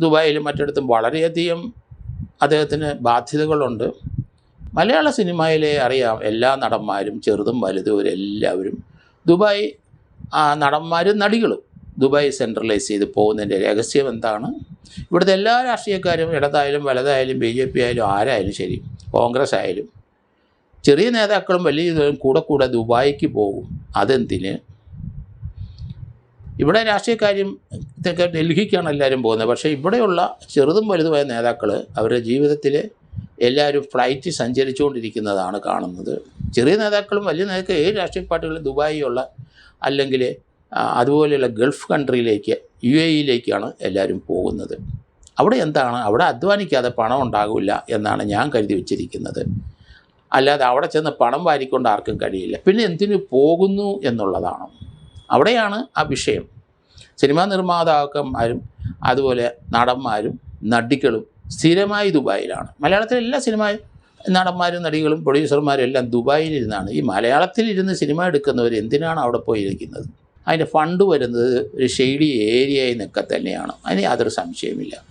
ദുബായിലും മറ്റിടത്തും വളരെയധികം അദ്ദേഹത്തിന് ബാധ്യതകളുണ്ട്. മലയാള സിനിമയിലെ അറിയാം എല്ലാ നടന്മാരും ചെറുതും വലുതും എല്ലാവരും ദുബായ് നടന്മാരും നടികളും ദുബായ് സെൻട്രലൈസ് ചെയ്ത് പോകുന്നതിൻ്റെ രഹസ്യം എന്താണ്? ഇവിടുത്തെ എല്ലാ രാഷ്ട്രീയക്കാരും ഇടതായാലും വലതായാലും BJP ആയാലും ആരായാലും ശരി, കോൺഗ്രസ് ആയാലും ചെറിയ നേതാക്കളും വലിയ കൂടെ ദുബായിക്ക് പോകും. അതെന്തിന്? ഇവിടെ രാഷ്ട്രീയക്കാരും ഇതൊക്കെ ഡൽഹിക്കാണ് എല്ലാവരും പോകുന്നത്. പക്ഷേ ഇവിടെയുള്ള ചെറുതും വലുതുമായ നേതാക്കൾ അവരുടെ ജീവിതത്തിൽ എല്ലാവരും ഫ്ലൈറ്റ് സഞ്ചരിച്ചുകൊണ്ടിരിക്കുന്നതാണ് കാണുന്നത്. ചെറിയ നേതാക്കളും വലിയ നേതാക്കളും ഏത് രാഷ്ട്രീയ പാർട്ടികളും ദുബായിയുള്ള അല്ലെങ്കിൽ അതുപോലെയുള്ള ഗൾഫ് കൺട്രിയിലേക്ക് UAE എല്ലാവരും പോകുന്നത്. അവിടെ എന്താണ്? അവിടെ അധ്വാനിക്കാതെ പണം ഉണ്ടാകില്ല എന്നാണ് ഞാൻ കരുതി വച്ചിരിക്കുന്നത്. അല്ലാതെ അവിടെ ചെന്ന് പണം വാരിക്കൊണ്ട് ആർക്കും കഴിയില്ല. പിന്നെ എന്തിനു പോകുന്നു എന്നുള്ളതാണ്. അവിടെയാണ് ആ വിഷയം. സിനിമാ നിർമ്മാതാക്കന്മാരും അതുപോലെ നടന്മാരും നടികളും സ്ഥിരമായി ദുബായിലാണ്. മലയാളത്തിലെ എല്ലാ സിനിമ നടന്മാരും നടികളും പ്രൊഡ്യൂസർമാരും എല്ലാം ദുബായിലിരുന്നാണ്. ഈ മലയാളത്തിലിരുന്ന് സിനിമ എടുക്കുന്നവർ എന്തിനാണ് അവിടെ പോയിരിക്കുന്നത്? അതിൻ്റെ ഫണ്ട് വരുന്നത് ഒരു ഷെയ്ഡി ഏരിയയിൽ നിന്നൊക്കെ തന്നെയാണ്. അതിന് യാതൊരു സംശയമില്ല.